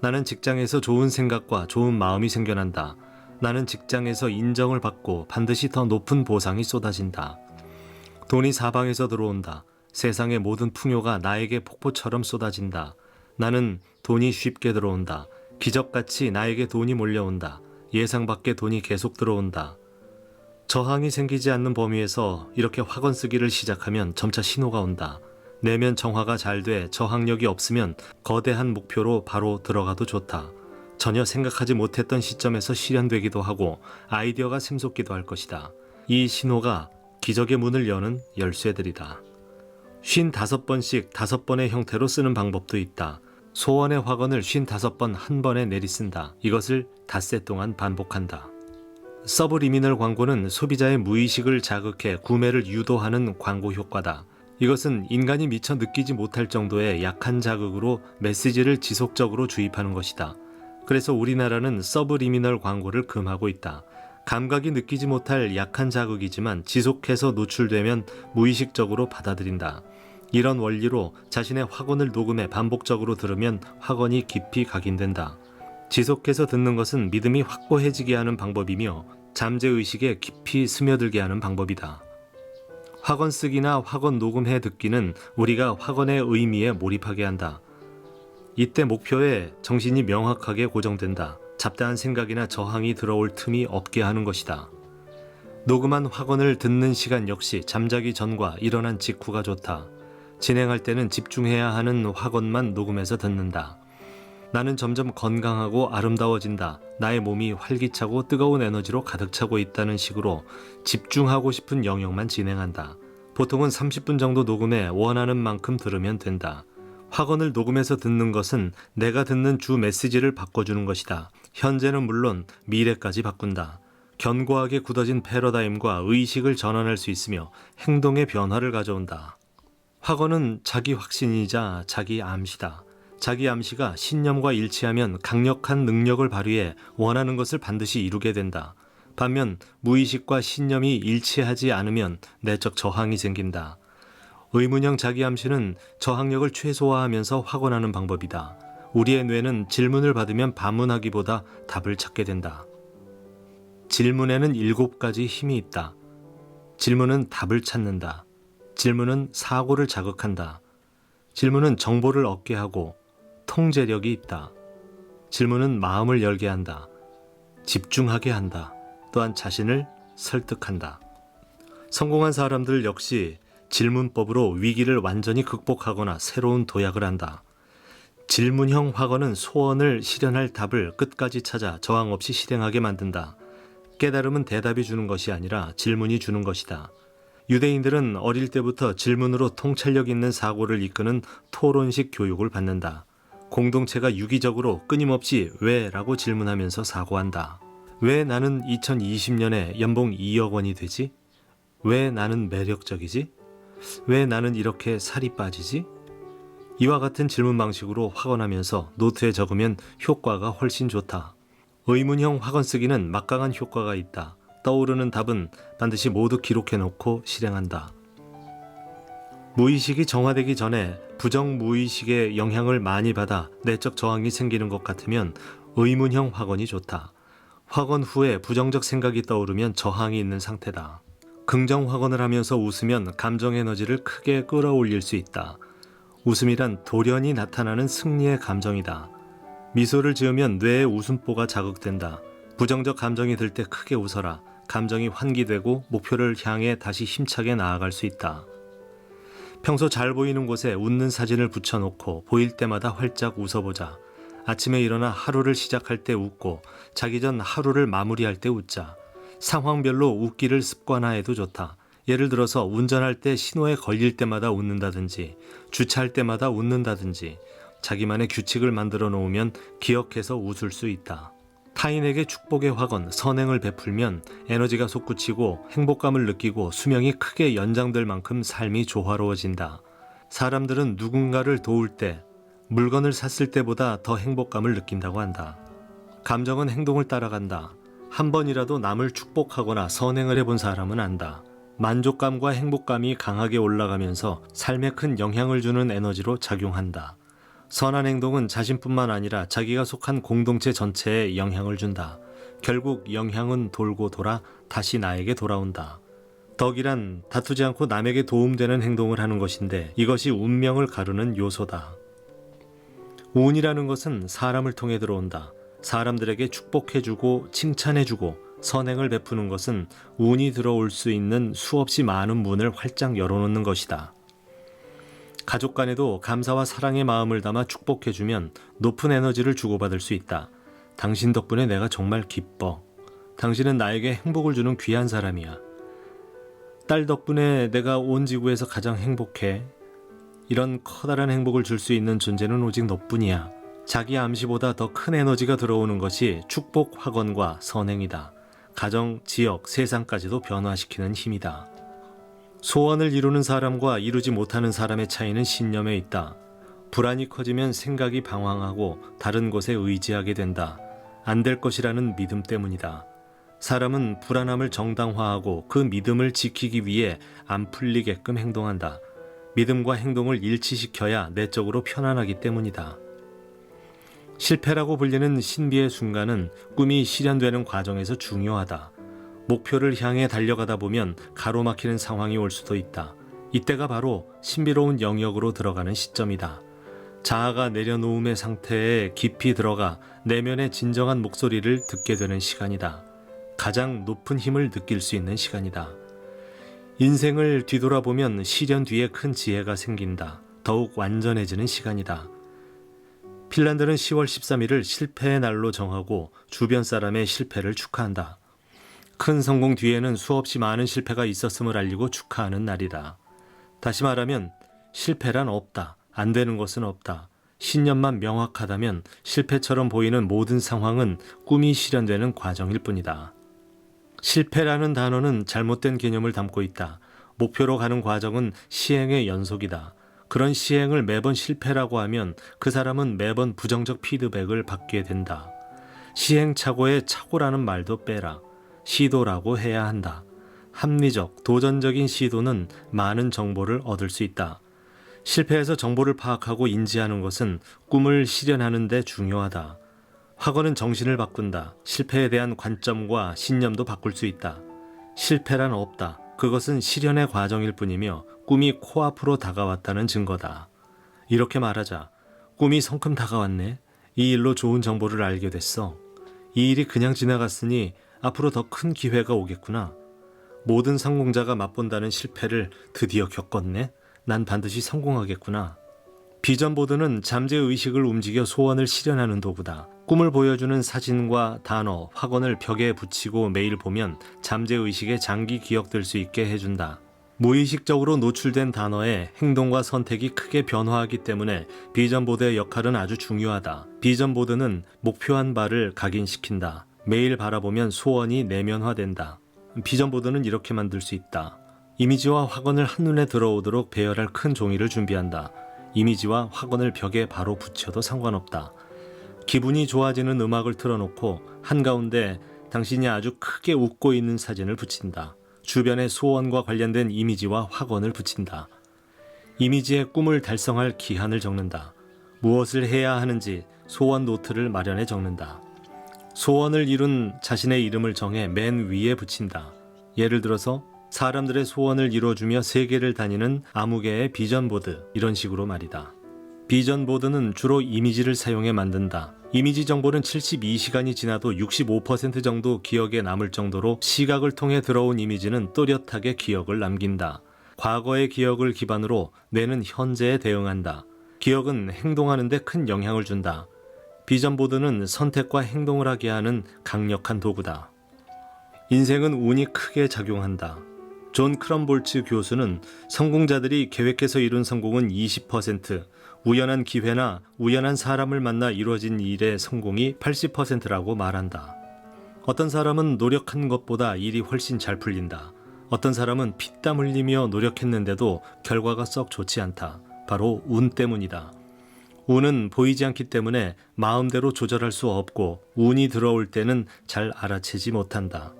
나는 직장에서 좋은 생각과 좋은 마음이 생겨난다. 나는 직장에서 인정을 받고 반드시 더 높은 보상이 쏟아진다. 돈이 사방에서 들어온다. 세상의 모든 풍요가 나에게 폭포처럼 쏟아진다. 나는 돈이 쉽게 들어온다. 기적같이 나에게 돈이 몰려온다. 예상 밖의 돈이 계속 들어온다. 저항이 생기지 않는 범위에서 이렇게 학원 쓰기를 시작하면 점차 신호가 온다. 내면 정화가 잘 돼 저항력이 없으면 거대한 목표로 바로 들어가도 좋다. 전혀 생각하지 못했던 시점에서 실현되기도 하고 아이디어가 샘솟기도 할 것이다. 이 신호가 기적의 문을 여는 열쇠들이다. 55번씩 5번의 형태로 쓰는 방법도 있다. 소원의 확언을 55번 한 번에 내리쓴다. 이것을 닷새 동안 반복한다. 서브리미널 광고는 소비자의 무의식을 자극해 구매를 유도하는 광고 효과다. 이것은 인간이 미처 느끼지 못할 정도의 약한 자극으로 메시지를 지속적으로 주입하는 것이다. 그래서 우리나라는 서브리미널 광고를 금하고 있다. 감각이 느끼지 못할 약한 자극이지만 지속해서 노출되면 무의식적으로 받아들인다. 이런 원리로 자신의 확언을 녹음해 반복적으로 들으면 확언이 깊이 각인된다. 지속해서 듣는 것은 믿음이 확고해지게 하는 방법이며 잠재의식에 깊이 스며들게 하는 방법이다. 확언 쓰기나 확언 녹음해 듣기는 우리가 확언의 의미에 몰입하게 한다. 이때 목표에 정신이 명확하게 고정된다. 잡다한 생각이나 저항이 들어올 틈이 없게 하는 것이다. 녹음한 확언을 듣는 시간 역시 잠자기 전과 일어난 직후가 좋다. 진행할 때는 집중해야 하는 확언만 녹음해서 듣는다. 나는 점점 건강하고 아름다워진다. 나의 몸이 활기차고 뜨거운 에너지로 가득 차고 있다는 식으로 집중하고 싶은 영역만 진행한다. 보통은 30분 정도 녹음해 원하는 만큼 들으면 된다. 확언을 녹음해서 듣는 것은 내가 듣는 주 메시지를 바꿔주는 것이다. 현재는 물론 미래까지 바꾼다. 견고하게 굳어진 패러다임과 의식을 전환할 수 있으며 행동의 변화를 가져온다. 확언은 자기 확신이자 자기 암시다. 자기 암시가 신념과 일치하면 강력한 능력을 발휘해 원하는 것을 반드시 이루게 된다. 반면 무의식과 신념이 일치하지 않으면 내적 저항이 생긴다. 의문형 자기 암시는 저항력을 최소화하면서 확언하는 방법이다. 우리의 뇌는 질문을 받으면 반문하기보다 답을 찾게 된다. 질문에는 7가지 힘이 있다. 질문은 답을 찾는다. 질문은 사고를 자극한다. 질문은 정보를 얻게 하고 통제력이 있다. 질문은 마음을 열게 한다. 집중하게 한다. 또한 자신을 설득한다. 성공한 사람들 역시 질문법으로 위기를 완전히 극복하거나 새로운 도약을 한다. 질문형 확언은 소원을 실현할 답을 끝까지 찾아 저항 없이 실행하게 만든다. 깨달음은 대답이 주는 것이 아니라 질문이 주는 것이다. 유대인들은 어릴 때부터 질문으로 통찰력 있는 사고를 이끄는 토론식 교육을 받는다. 공동체가 유기적으로 끊임없이 왜? 라고 질문하면서 사고한다. 왜 나는 2020년에 연봉 2억 원이 되지? 왜 나는 매력적이지? 왜 나는 이렇게 살이 빠지지? 이와 같은 질문 방식으로 확언하면서 노트에 적으면 효과가 훨씬 좋다. 의문형 확언 쓰기는 막강한 효과가 있다. 떠오르는 답은 반드시 모두 기록해놓고 실행한다. 무의식이 정화되기 전에 부정무의식의 영향을 많이 받아 내적 저항이 생기는 것 같으면 의문형 확언이 좋다. 확언 후에 부정적 생각이 떠오르면 저항이 있는 상태다. 긍정 확언을 하면서 웃으면 감정 에너지를 크게 끌어올릴 수 있다. 웃음이란 돌연히 나타나는 승리의 감정이다. 미소를 지으면 뇌의 웃음보가 자극된다. 부정적 감정이 들 때 크게 웃어라. 감정이 환기되고 목표를 향해 다시 힘차게 나아갈 수 있다. 평소 잘 보이는 곳에 웃는 사진을 붙여놓고 보일 때마다 활짝 웃어보자. 아침에 일어나 하루를 시작할 때 웃고 자기 전 하루를 마무리할 때 웃자. 상황별로 웃기를 습관화해도 좋다. 예를 들어서 운전할 때 신호에 걸릴 때마다 웃는다든지 주차할 때마다 웃는다든지 자기만의 규칙을 만들어 놓으면 기억해서 웃을 수 있다. 타인에게 축복의 확언, 선행을 베풀면 에너지가 솟구치고 행복감을 느끼고 수명이 크게 연장될 만큼 삶이 조화로워진다. 사람들은 누군가를 도울 때, 물건을 샀을 때보다 더 행복감을 느낀다고 한다. 감정은 행동을 따라간다. 한 번이라도 남을 축복하거나 선행을 해본 사람은 안다. 만족감과 행복감이 강하게 올라가면서 삶에 큰 영향을 주는 에너지로 작용한다. 선한 행동은 자신뿐만 아니라 자기가 속한 공동체 전체에 영향을 준다. 결국 영향은 돌고 돌아 다시 나에게 돌아온다. 덕이란 다투지 않고 남에게 도움되는 행동을 하는 것인데 이것이 운명을 가르는 요소다. 운이라는 것은 사람을 통해 들어온다. 사람들에게 축복해주고 칭찬해주고 선행을 베푸는 것은 운이 들어올 수 있는 수없이 많은 문을 활짝 열어놓는 것이다. 가족 간에도 감사와 사랑의 마음을 담아 축복해주면 높은 에너지를 주고받을 수 있다. 당신 덕분에 내가 정말 기뻐. 당신은 나에게 행복을 주는 귀한 사람이야. 딸 덕분에 내가 온 지구에서 가장 행복해. 이런 커다란 행복을 줄 수 있는 존재는 오직 너뿐이야. 자기 암시보다 더 큰 에너지가 들어오는 것이 축복 확언과 선행이다. 가정, 지역, 세상까지도 변화시키는 힘이다. 소원을 이루는 사람과 이루지 못하는 사람의 차이는 신념에 있다. 불안이 커지면 생각이 방황하고 다른 곳에 의지하게 된다. 안 될 것이라는 믿음 때문이다. 사람은 불안함을 정당화하고 그 믿음을 지키기 위해 안 풀리게끔 행동한다. 믿음과 행동을 일치시켜야 내적으로 편안하기 때문이다. 실패라고 불리는 신비의 순간은 꿈이 실현되는 과정에서 중요하다. 목표를 향해 달려가다 보면 가로막히는 상황이 올 수도 있다. 이때가 바로 신비로운 영역으로 들어가는 시점이다. 자아가 내려놓음의 상태에 깊이 들어가 내면의 진정한 목소리를 듣게 되는 시간이다. 가장 높은 힘을 느낄 수 있는 시간이다. 인생을 뒤돌아보면 시련 뒤에 큰 지혜가 생긴다. 더욱 완전해지는 시간이다. 핀란드는 10월 13일을 실패의 날로 정하고 주변 사람의 실패를 축하한다. 큰 성공 뒤에는 수없이 많은 실패가 있었음을 알리고 축하하는 날이다. 다시 말하면 실패란 없다. 안 되는 것은 없다. 신념만 명확하다면 실패처럼 보이는 모든 상황은 꿈이 실현되는 과정일 뿐이다. 실패라는 단어는 잘못된 개념을 담고 있다. 목표로 가는 과정은 시행의 연속이다. 그런 시행을 매번 실패라고 하면 그 사람은 매번 부정적 피드백을 받게 된다. 시행착오에 착오라는 말도 빼라. 시도라고 해야 한다. 합리적, 도전적인 시도는 많은 정보를 얻을 수 있다. 실패해서 정보를 파악하고 인지하는 것은 꿈을 실현하는 데 중요하다. 확언은 정신을 바꾼다. 실패에 대한 관점과 신념도 바꿀 수 있다. 실패란 없다. 그것은 실현의 과정일 뿐이며 꿈이 코앞으로 다가왔다는 증거다. 이렇게 말하자. 꿈이 성큼 다가왔네. 이 일로 좋은 정보를 알게 됐어. 이 일이 그냥 지나갔으니 앞으로 더 큰 기회가 오겠구나. 모든 성공자가 맛본다는 실패를 드디어 겪었네. 난 반드시 성공하겠구나. 비전 보드는 잠재의식을 움직여 소원을 실현하는 도구다. 꿈을 보여주는 사진과 단어, 확언을 벽에 붙이고 매일 보면 잠재의식에 장기 기억될 수 있게 해준다. 무의식적으로 노출된 단어에 행동과 선택이 크게 변화하기 때문에 비전 보드의 역할은 아주 중요하다. 비전 보드는 목표한 바를 각인시킨다. 매일 바라보면 소원이 내면화된다. 비전 보드는 이렇게 만들 수 있다. 이미지와 확언을 한눈에 들어오도록 배열할 큰 종이를 준비한다. 이미지와 확언을 벽에 바로 붙여도 상관없다. 기분이 좋아지는 음악을 틀어놓고 한가운데 당신이 아주 크게 웃고 있는 사진을 붙인다. 주변에 소원과 관련된 이미지와 확언을 붙인다. 이미지의 꿈을 달성할 기한을 적는다. 무엇을 해야 하는지 소원 노트를 마련해 적는다. 소원을 이룬 자신의 이름을 정해 맨 위에 붙인다. 예를 들어서 사람들의 소원을 이뤄주며 세계를 다니는 아무개의 비전보드, 이런 식으로 말이다. 비전보드는 주로 이미지를 사용해 만든다. 이미지 정보는 72시간이 지나도 65% 정도 기억에 남을 정도로 시각을 통해 들어온 이미지는 또렷하게 기억을 남긴다. 과거의 기억을 기반으로 뇌는 현재에 대응한다. 기억은 행동하는 데 큰 영향을 준다. 비전보드는 선택과 행동을 하게 하는 강력한 도구다. 인생은 운이 크게 작용한다. 존 크럼볼츠 교수는 성공자들이 계획해서 이룬 성공은 20%, 우연한 기회나 우연한 사람을 만나 이루어진 일의 성공이 80%라고 말한다. 어떤 사람은 노력한 것보다 일이 훨씬 잘 풀린다. 어떤 사람은 피땀 흘리며 노력했는데도 결과가 썩 좋지 않다. 바로 운 때문이다. 운은 보이지 않기 때문에 마음대로 조절할 수 없고 운이 들어올 때는 잘 알아채지 못한다.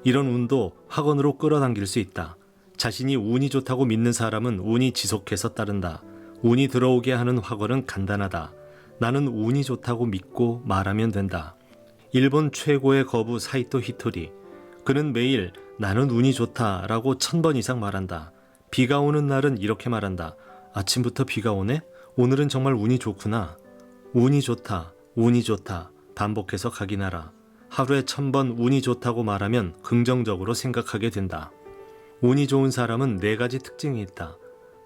이런 운도 확언으로 끌어당길 수 있다. 자신이 운이 좋다고 믿는 사람은 운이 지속해서 따른다. 운이 들어오게 하는 확언은 간단하다. 나는 운이 좋다고 믿고 말하면 된다. 일본 최고의 거부 사이토 히토리. 그는 매일 나는 운이 좋다라고 1000번 이상 말한다. 비가 오는 날은 이렇게 말한다. 아침부터 비가 오네? 오늘은 정말 운이 좋구나. 운이 좋다, 운이 좋다. 반복해서 각인하라. 하루에 1000번 운이 좋다고 말하면 긍정적으로 생각하게 된다. 운이 좋은 사람은 4가지 특징이 있다.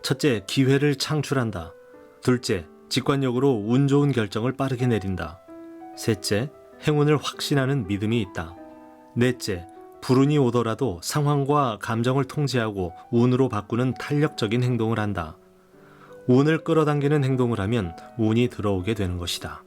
첫째, 기회를 창출한다. 둘째, 직관력으로 운 좋은 결정을 빠르게 내린다. 셋째, 행운을 확신하는 믿음이 있다. 넷째, 불운이 오더라도 상황과 감정을 통제하고 운으로 바꾸는 탄력적인 행동을 한다. 운을 끌어당기는 행동을 하면 운이 들어오게 되는 것이다.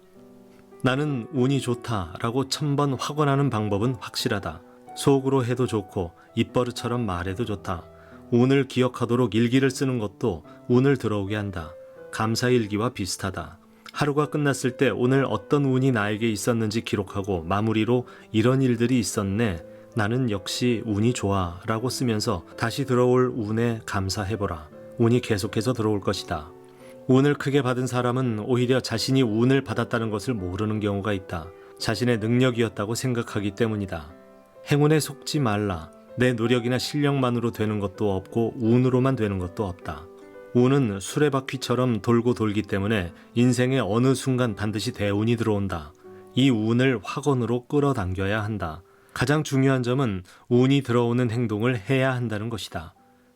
나는 운이 좋다라고 1000번 확언하는 방법은 확실하다. 속으로 해도 좋고 입버릇처럼 말해도 좋다. 운을 기억하도록 일기를 쓰는 것도 운을 들어오게 한다. 감사일기와 비슷하다. 하루가 끝났을 때 오늘 어떤 운이 나에게 있었는지 기록하고 마무리로 이런 일들이 있었네. 나는 역시 운이 좋아 라고 쓰면서 다시 들어올 운에 감사해보라. 운이 계속해서 들어올 것이다. 운을 크게 받은 사람은 오히려 자신이 운을 받았다는 것을 모르는 경우가 있다. 자신의 능력이었다고 생각하기 때문이다. 행운에 속지 말라. 내 노력이나 실력만으로 되는 것도 없고 운으로만 되는 것도 없다. 운은 수레바퀴처럼 돌고 돌기 때문에 인생의 어느 순간 반드시 대운이 들어온다. 이 운을 확언으로 끌어당겨야 한다. 가장 중요한 점은 운이 들어오는 행동을 해야 한다는 것이다.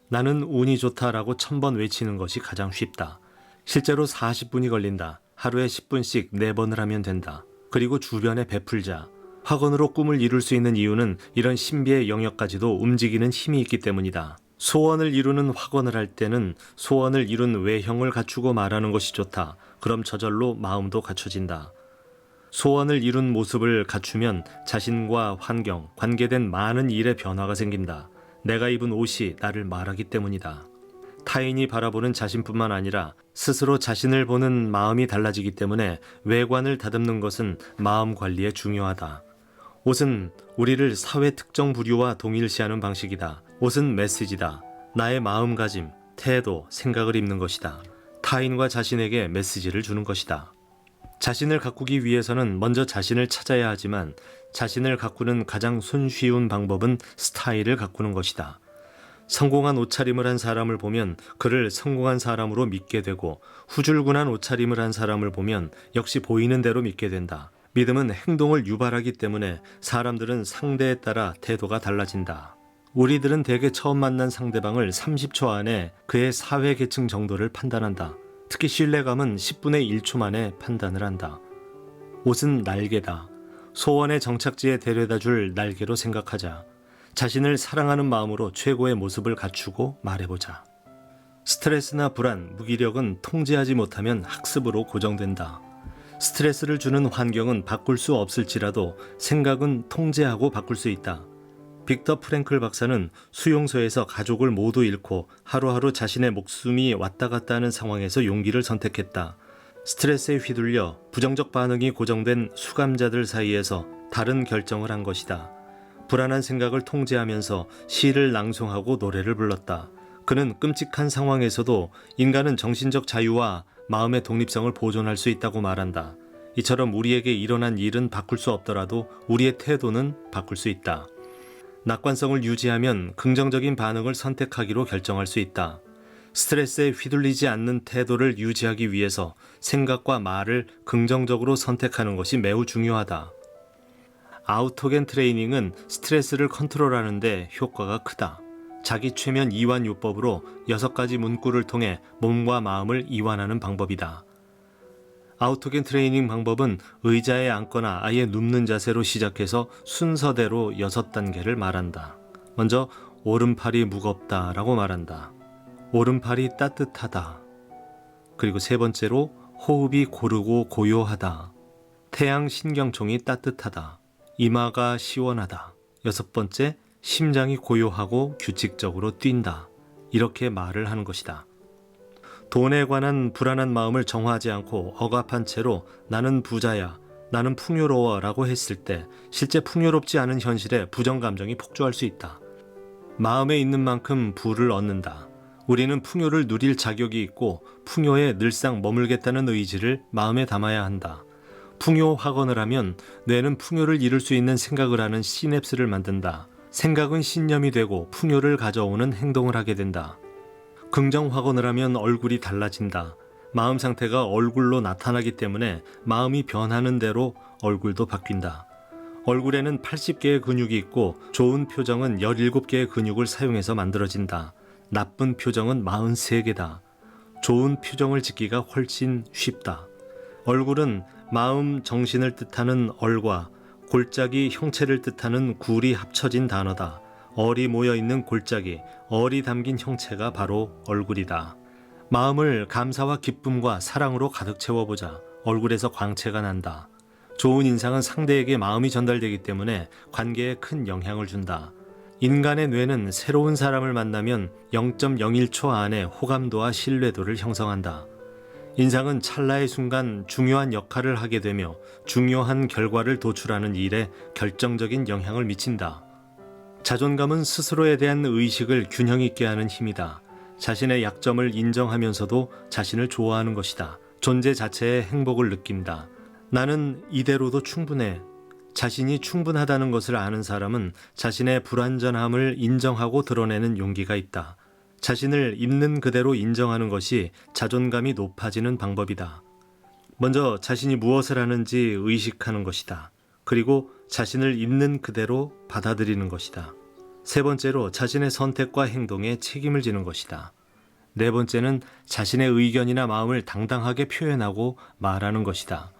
나는 운이 좋다라고 1000번 외치는 것이 가장 쉽다. 실제로 40분이 걸린다. 하루에 10분씩 4번을 하면 된다. 그리고 주변에 베풀자. 확언으로 꿈을 이룰 수 있는 이유는 이런 신비의 영역까지도 움직이는 힘이 있기 때문이다. 소원을 이루는 확언을 할 때는 소원을 이룬 외형을 갖추고 말하는 것이 좋다. 그럼 저절로 마음도 갖춰진다. 소원을 이룬 모습을 갖추면 자신과 환경, 관계된 많은 일에 변화가 생긴다. 내가 입은 옷이 나를 말하기 때문이다. 타인이 바라보는 자신뿐만 아니라 스스로 자신을 보는 마음이 달라지기 때문에 외관을 다듬는 것은 마음 관리에 중요하다. 옷은 우리를 사회 특정 부류와 동일시하는 방식이다. 옷은 메시지다. 나의 마음가짐, 태도, 생각을 입는 것이다. 타인과 자신에게 메시지를 주는 것이다. 자신을 가꾸기 위해서는 먼저 자신을 찾아야 하지만 자신을 가꾸는 가장 손쉬운 방법은 스타일을 가꾸는 것이다. 성공한 옷차림을 한 사람을 보면 그를 성공한 사람으로 믿게 되고 후줄근한 옷차림을 한 사람을 보면 역시 보이는 대로 믿게 된다. 믿음은 행동을 유발하기 때문에 사람들은 상대에 따라 태도가 달라진다. 우리들은 대개 처음 만난 상대방을 30초 안에 그의 사회계층 정도를 판단한다. 특히 신뢰감은 10분의 1초 만에 판단을 한다. 옷은 날개다. 소원의 정착지에 데려다줄 날개로 생각하자. 자신을 사랑하는 마음으로 최고의 모습을 갖추고 말해보자. 스트레스나 불안, 무기력은 통제하지 못하면 학습으로 고정된다. 스트레스를 주는 환경은 바꿀 수 없을지라도 생각은 통제하고 바꿀 수 있다. 빅터 프랭클 박사는 수용소에서 가족을 모두 잃고 하루하루 자신의 목숨이 왔다 갔다 하는 상황에서 용기를 선택했다. 스트레스에 휘둘려 부정적 반응이 고정된 수감자들 사이에서 다른 결정을 한 것이다. 불안한 생각을 통제하면서 시를 낭송하고 노래를 불렀다. 그는 끔찍한 상황에서도 인간은 정신적 자유와 마음의 독립성을 보존할 수 있다고 말한다. 이처럼 우리에게 일어난 일은 바꿀 수 없더라도 우리의 태도는 바꿀 수 있다. 낙관성을 유지하면 긍정적인 반응을 선택하기로 결정할 수 있다. 스트레스에 휘둘리지 않는 태도를 유지하기 위해서 생각과 말을 긍정적으로 선택하는 것이 매우 중요하다. 아우토겐 트레이닝은 스트레스를 컨트롤하는 데 효과가 크다. 자기 최면 이완 요법으로 6가지 문구를 통해 몸과 마음을 이완하는 방법이다. 아우토겐 트레이닝 방법은 의자에 앉거나 아예 눕는 자세로 시작해서 순서대로 6단계를 말한다. 먼저 오른팔이 무겁다 라고 말한다. 오른팔이 따뜻하다. 그리고 세 번째로 호흡이 고르고 고요하다. 태양 신경총이 따뜻하다. 이마가 시원하다. 6번째, 심장이 고요하고 규칙적으로 뛴다. 이렇게 말을 하는 것이다. 돈에 관한 불안한 마음을 정화하지 않고 억압한 채로 나는 부자야, 나는 풍요로워 라고 했을 때 실제 풍요롭지 않은 현실에 부정감정이 폭주할 수 있다. 마음에 있는 만큼 부를 얻는다. 우리는 풍요를 누릴 자격이 있고 풍요에 늘상 머물겠다는 의지를 마음에 담아야 한다. 풍요 확언을 하면 뇌는 풍요를 이룰 수 있는 생각을 하는 시냅스를 만든다. 생각은 신념이 되고 풍요를 가져오는 행동을 하게 된다. 긍정 확언을 하면 얼굴이 달라진다. 마음 상태가 얼굴로 나타나기 때문에 마음이 변하는 대로 얼굴도 바뀐다. 얼굴에는 80개의 근육이 있고 좋은 표정은 17개의 근육을 사용해서 만들어진다. 나쁜 표정은 43개다. 좋은 표정을 짓기가 훨씬 쉽다. 얼굴은 마음, 정신을 뜻하는 얼과 골짜기, 형체를 뜻하는 굴이 합쳐진 단어다. 얼이 모여있는 골짜기, 얼이 담긴 형체가 바로 얼굴이다. 마음을 감사와 기쁨과 사랑으로 가득 채워보자. 얼굴에서 광채가 난다. 좋은 인상은 상대에게 마음이 전달되기 때문에 관계에 큰 영향을 준다. 인간의 뇌는 새로운 사람을 만나면 0.01초 안에 호감도와 신뢰도를 형성한다. 인상은 찰나의 순간 중요한 역할을 하게 되며 중요한 결과를 도출하는 일에 결정적인 영향을 미친다. 자존감은 스스로에 대한 의식을 균형 있게 하는 힘이다. 자신의 약점을 인정하면서도 자신을 좋아하는 것이다. 존재 자체의 행복을 느낀다. 나는 이대로도 충분해. 자신이 충분하다는 것을 아는 사람은 자신의 불완전함을 인정하고 드러내는 용기가 있다. 자신을 있는 그대로 인정하는 것이 자존감이 높아지는 방법이다. 먼저 자신이 무엇을 하는지 의식하는 것이다. 그리고 자신을 있는 그대로 받아들이는 것이다. 세 번째로 자신의 선택과 행동에 책임을 지는 것이다. 네 번째는 자신의 의견이나 마음을 당당하게 표현하고 말하는 것이다.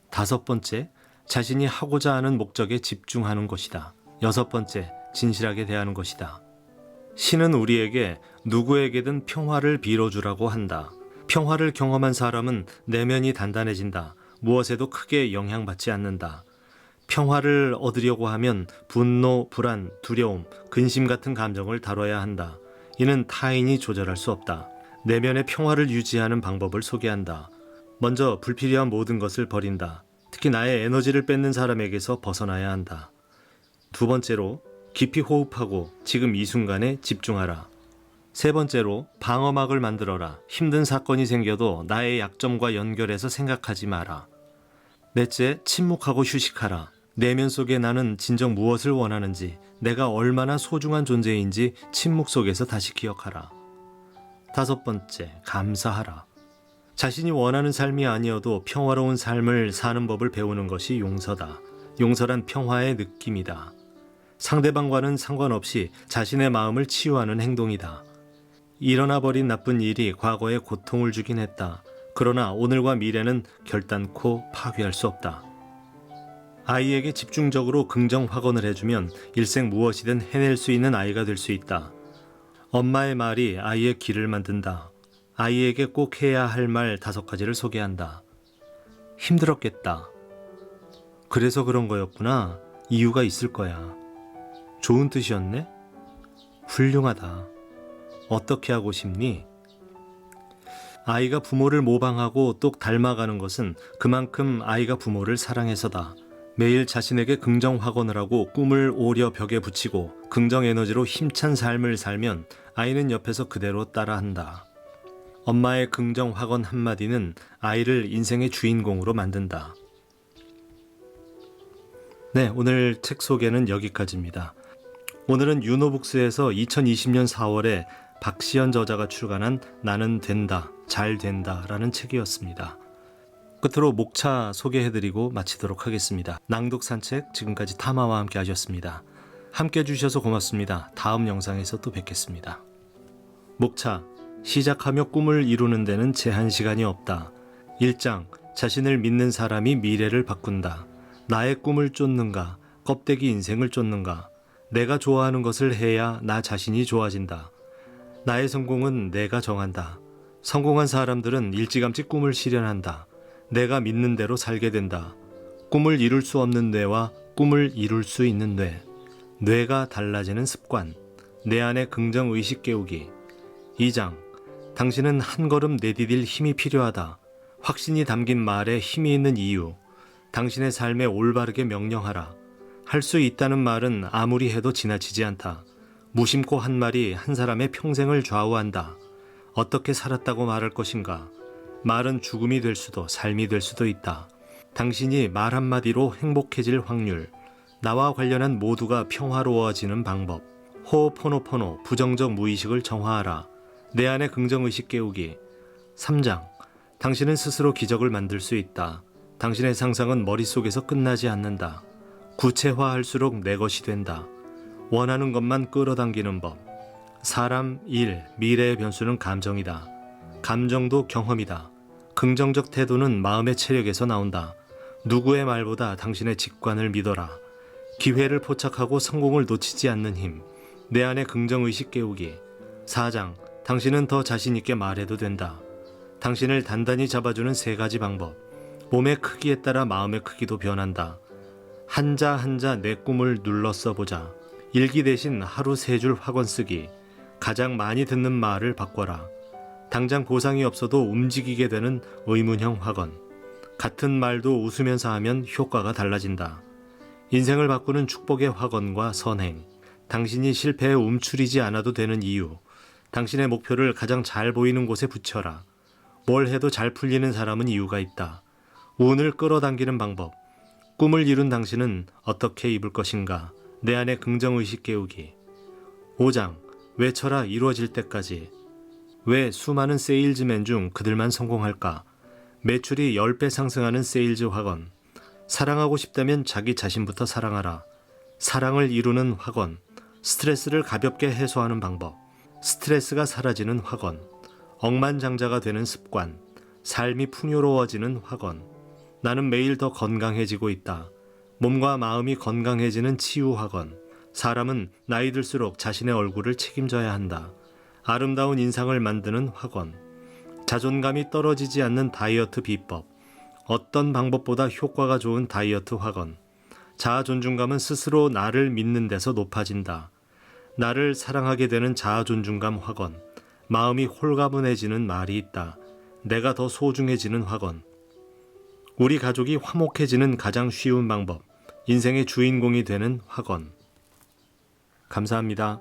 다섯 번째, 자신이 하고자 하는 목적에 집중하는 것이다. 여섯 번째, 진실하게 대하는 것이다. 신은 우리에게 누구에게든 평화를 빌어주라고 한다. 평화를 경험한 사람은 내면이 단단해진다. 무엇에도 크게 영향받지 않는다. 평화를 얻으려고 하면 분노, 불안, 두려움, 근심 같은 감정을 다뤄야 한다. 이는 타인이 조절할 수 없다. 내면의 평화를 유지하는 방법을 소개한다. 먼저 불필요한 모든 것을 버린다. 특히 나의 에너지를 뺏는 사람에게서 벗어나야 한다. 두 번째로 깊이 호흡하고 지금 이 순간에 집중하라. 세 번째로 방어막을 만들어라. 힘든 사건이 생겨도 나의 약점과 연결해서 생각하지 마라. 넷째, 침묵하고 휴식하라. 내면 속에 나는 진정 무엇을 원하는지, 내가 얼마나 소중한 존재인지 침묵 속에서 다시 기억하라. 다섯 번째, 감사하라. 자신이 원하는 삶이 아니어도 평화로운 삶을 사는 법을 배우는 것이 용서다. 용서란 평화의 느낌이다. 상대방과는 상관없이 자신의 마음을 치유하는 행동이다. 일어나 버린 나쁜 일이 과거에 고통을 주긴 했다. 그러나 오늘과 미래는 결단코 파괴할 수 없다. 아이에게 집중적으로 긍정 확언을 해주면 일생 무엇이든 해낼 수 있는 아이가 될 수 있다. 엄마의 말이 아이의 길을 만든다. 아이에게 꼭 해야 할 말 5가지를 소개한다. 힘들었겠다. 그래서 그런 거였구나. 이유가 있을 거야. 좋은 뜻이었네? 훌륭하다. 어떻게 하고 싶니? 아이가 부모를 모방하고 똑 닮아가는 것은 그만큼 아이가 부모를 사랑해서다. 매일 자신에게 긍정 확언을 하고 꿈을 오려 벽에 붙이고 긍정 에너지로 힘찬 삶을 살면 아이는 옆에서 그대로 따라한다. 엄마의 긍정 확언 한마디는 아이를 인생의 주인공으로 만든다. 네, 오늘 책 소개는 여기까지입니다. 오늘은 유노북스에서 2020년 4월에 박시연 저자가 출간한 나는 된다, 잘 된다 라는 책이었습니다. 끝으로 목차 소개해드리고 마치도록 하겠습니다. 낭독 산책 지금까지 타마와 함께 하셨습니다. 함께 해주셔서 고맙습니다. 다음 영상에서 또 뵙겠습니다. 목차, 시작하며 꿈을 이루는 데는 제한 시간이 없다. 1장, 자신을 믿는 사람이 미래를 바꾼다. 나의 꿈을 쫓는가, 껍데기 인생을 쫓는가. 내가 좋아하는 것을 해야 나 자신이 좋아진다. 나의 성공은 내가 정한다. 성공한 사람들은 일찌감치 꿈을 실현한다. 내가 믿는 대로 살게 된다. 꿈을 이룰 수 없는 뇌와 꿈을 이룰 수 있는 뇌. 뇌가 달라지는 습관. 내 안에 긍정의식 깨우기. 2장. 당신은 한 걸음 내디딜 힘이 필요하다. 확신이 담긴 말에 힘이 있는 이유. 당신의 삶에 올바르게 명령하라. 할 수 있다는 말은 아무리 해도 지나치지 않다. 무심코 한 말이 한 사람의 평생을 좌우한다. 어떻게 살았다고 말할 것인가? 말은 죽음이 될 수도 삶이 될 수도 있다. 당신이 말 한마디로 행복해질 확률. 나와 관련한 모두가 평화로워지는 방법. 호호포노포노 부정적 무의식을 정화하라. 내 안에 긍정의식 깨우기. 3장. 당신은 스스로 기적을 만들 수 있다. 당신의 상상은 머릿속에서 끝나지 않는다. 구체화할수록 내 것이 된다. 원하는 것만 끌어당기는 법. 사람, 일, 미래의 변수는 감정이다. 감정도 경험이다. 긍정적 태도는 마음의 체력에서 나온다. 누구의 말보다 당신의 직관을 믿어라. 기회를 포착하고 성공을 놓치지 않는 힘. 내 안에 긍정의식 깨우기. 4장. 당신은 더 자신있게 말해도 된다. 당신을 단단히 잡아주는 3가지 방법. 몸의 크기에 따라 마음의 크기도 변한다. 한자 한자 내 꿈을 눌러 써보자. 일기 대신 하루 3줄 확언 쓰기. 가장 많이 듣는 말을 바꿔라. 당장 보상이 없어도 움직이게 되는 의문형 확언. 같은 말도 웃으면서 하면 효과가 달라진다. 인생을 바꾸는 축복의 확언과 선행. 당신이 실패에 움츠리지 않아도 되는 이유. 당신의 목표를 가장 잘 보이는 곳에 붙여라. 뭘 해도 잘 풀리는 사람은 이유가 있다. 운을 끌어당기는 방법. 꿈을 이룬 당신은 어떻게 입을 것인가? 내 안에 긍정의식 깨우기. 5장. 외쳐라 이루어질 때까지. 왜 수많은 세일즈맨 중 그들만 성공할까? 매출이 10배 상승하는 세일즈 확언. 사랑하고 싶다면 자기 자신부터 사랑하라. 사랑을 이루는 확언. 스트레스를 가볍게 해소하는 방법. 스트레스가 사라지는 확언. 억만장자가 되는 습관. 삶이 풍요로워지는 확언. 나는 매일 더 건강해지고 있다. 몸과 마음이 건강해지는 치유 확언. 사람은 나이 들수록 자신의 얼굴을 책임져야 한다. 아름다운 인상을 만드는 확언. 자존감이 떨어지지 않는 다이어트 비법. 어떤 방법보다 효과가 좋은 다이어트 확언. 자아 존중감은 스스로 나를 믿는 데서 높아진다. 나를 사랑하게 되는 자아 존중감 확언. 마음이 홀가분해지는 말이 있다. 내가 더 소중해지는 확언. 우리 가족이 화목해지는 가장 쉬운 방법. 인생의 주인공이 되는 확언. 감사합니다.